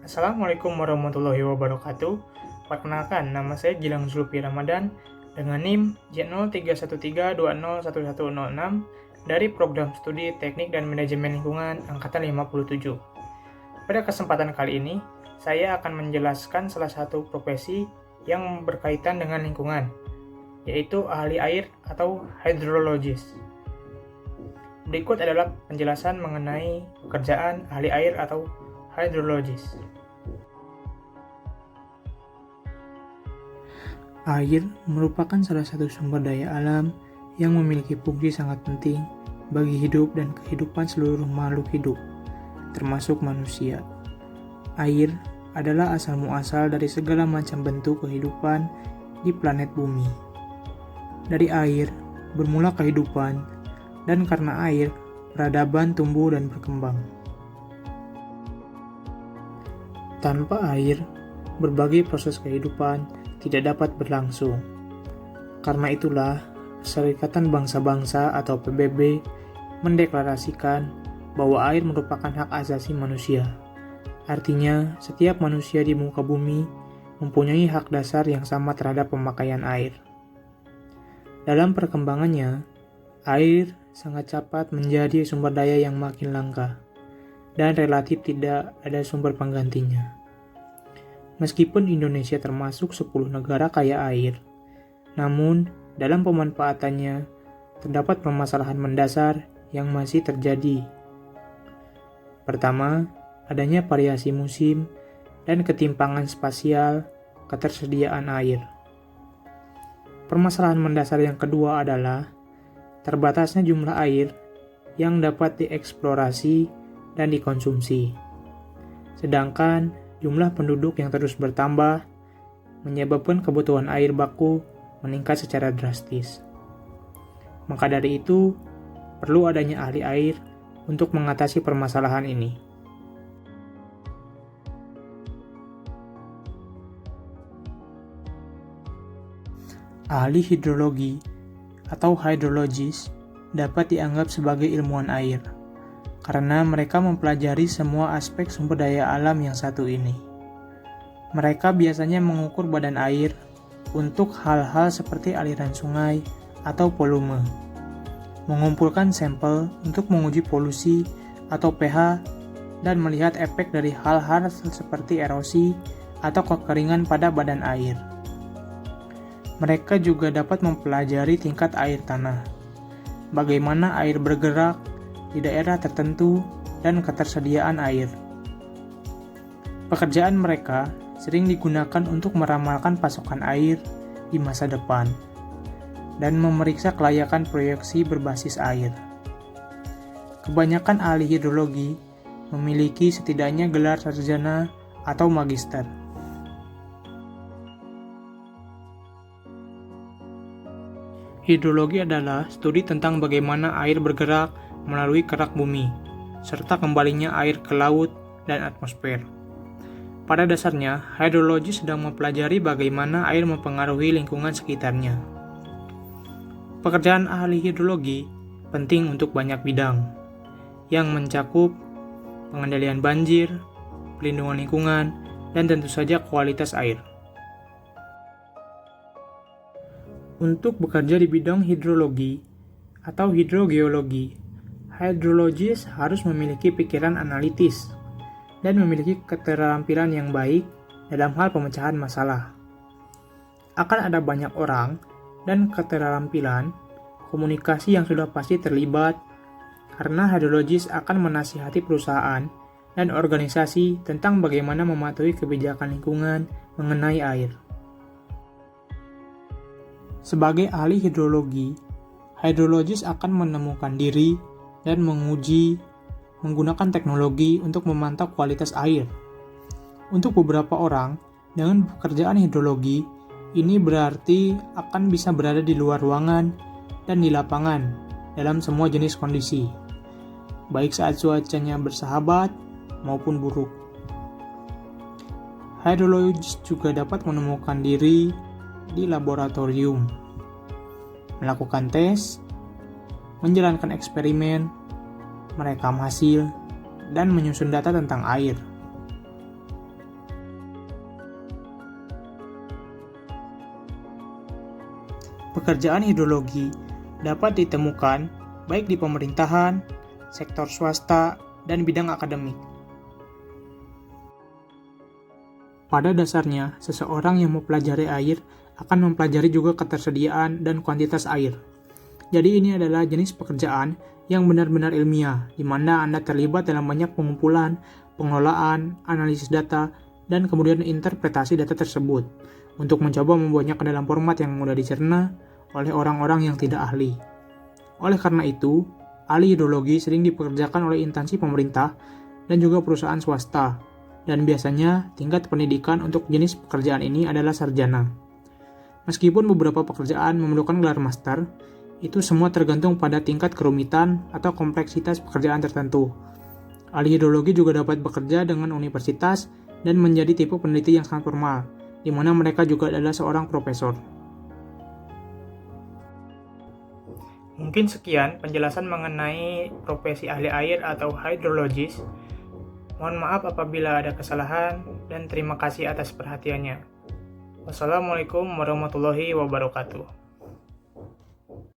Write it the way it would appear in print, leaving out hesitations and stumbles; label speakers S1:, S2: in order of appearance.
S1: Assalamualaikum warahmatullahi wabarakatuh. Perkenalkan, nama saya Gilang Zulfi Ramadan dengan NIM J0313201106 dari Program Studi Teknik dan Manajemen Lingkungan Angkatan 57. Pada kesempatan kali ini, saya akan menjelaskan salah satu profesi yang berkaitan dengan lingkungan, yaitu ahli air atau hydrologis. Berikut adalah penjelasan mengenai pekerjaan ahli air atau hydrologis. Air merupakan salah satu sumber daya alam yang memiliki fungsi sangat penting bagi hidup dan kehidupan seluruh makhluk hidup, termasuk manusia. Air adalah asal muasal dari segala macam bentuk kehidupan di planet bumi. Dari air bermula kehidupan, dan karena air, peradaban tumbuh dan berkembang. Tanpa air, berbagai proses kehidupan tidak dapat berlangsung. Karena itulah, Perserikatan Bangsa-Bangsa atau PBB mendeklarasikan bahwa air merupakan hak asasi manusia. Artinya, setiap manusia di muka bumi mempunyai hak dasar yang sama terhadap pemakaian air. Dalam perkembangannya, air sangat cepat menjadi sumber daya yang makin langka, dan relatif tidak ada sumber penggantinya. Meskipun Indonesia termasuk 10 negara kaya air, namun dalam pemanfaatannya terdapat permasalahan mendasar yang masih terjadi. Pertama, adanya variasi musim dan ketimpangan spasial ketersediaan air. Permasalahan mendasar yang kedua adalah terbatasnya jumlah air yang dapat dieksplorasi dan dikonsumsi. Sedangkan jumlah penduduk yang terus bertambah menyebabkan kebutuhan air baku meningkat secara drastis. Maka dari itu, perlu adanya ahli air untuk mengatasi permasalahan ini. Ahli hidrologi atau hydrologis dapat dianggap sebagai ilmuwan air, karena mereka mempelajari semua aspek sumber daya alam yang satu ini. Mereka biasanya mengukur badan air untuk hal-hal seperti aliran sungai atau volume, mengumpulkan sampel untuk menguji polusi atau pH, dan melihat efek dari hal-hal seperti erosi atau kekeringan pada badan air. Mereka juga dapat mempelajari tingkat air tanah, bagaimana air bergerak di daerah tertentu, dan ketersediaan air. Pekerjaan mereka sering digunakan untuk meramalkan pasokan air di masa depan dan memeriksa kelayakan proyeksi berbasis air. Kebanyakan ahli hidrologi memiliki setidaknya gelar sarjana atau magister. Hidrologi adalah studi tentang bagaimana air bergerak melalui kerak bumi, serta kembalinya air ke laut dan atmosfer. Pada dasarnya, hidrologi sedang mempelajari bagaimana air mempengaruhi lingkungan sekitarnya. Pekerjaan ahli hidrologi penting untuk banyak bidang, yang mencakup pengendalian banjir, pelindungan lingkungan, dan tentu saja kualitas air. Untuk bekerja di bidang hidrologi atau hidrogeologi, hydrologis harus memiliki pikiran analitis dan memiliki keterampilan yang baik dalam hal pemecahan masalah. Akan ada banyak orang dan keterampilan komunikasi yang sudah pasti terlibat karena hydrologis akan menasihati perusahaan dan organisasi tentang bagaimana mematuhi kebijakan lingkungan mengenai air. Sebagai ahli hidrologi, hydrologis akan menemukan diri dan menguji menggunakan teknologi untuk memantau kualitas air. Untuk beberapa orang, dengan pekerjaan hidrologi, ini berarti akan bisa berada di luar ruangan dan di lapangan dalam semua jenis kondisi, baik saat cuacanya bersahabat maupun buruk. Hydrologis juga dapat menemukan diri di laboratorium, melakukan tes, menjalankan eksperimen, merekam hasil, dan menyusun data tentang air. pekerjaan hidrologi dapat ditemukan baik di pemerintahan, sektor swasta, dan bidang akademik. Pada dasarnya, seseorang yang mempelajari air akan mempelajari juga ketersediaan dan kuantitas air. Jadi ini adalah jenis pekerjaan yang benar-benar ilmiah, di mana Anda terlibat dalam banyak pengumpulan, pengelolaan, analisis data, dan kemudian interpretasi data tersebut, untuk mencoba membuatnya ke dalam format yang mudah dicerna oleh orang-orang yang tidak ahli. Oleh karena itu, ahli hidrologi sering dipekerjakan oleh instansi pemerintah dan juga perusahaan swasta, dan biasanya tingkat pendidikan untuk jenis pekerjaan ini adalah sarjana. Meskipun beberapa pekerjaan memerlukan gelar master, itu semua tergantung pada tingkat kerumitan atau kompleksitas pekerjaan tertentu. Ahli hidrologi juga dapat bekerja dengan universitas dan menjadi tipe peneliti yang sangat formal, di mana mereka juga adalah seorang profesor. Mungkin sekian penjelasan mengenai profesi ahli air atau hydrologist. Mohon maaf apabila ada kesalahan dan terima kasih atas perhatiannya. Wassalamualaikum warahmatullahi wabarakatuh.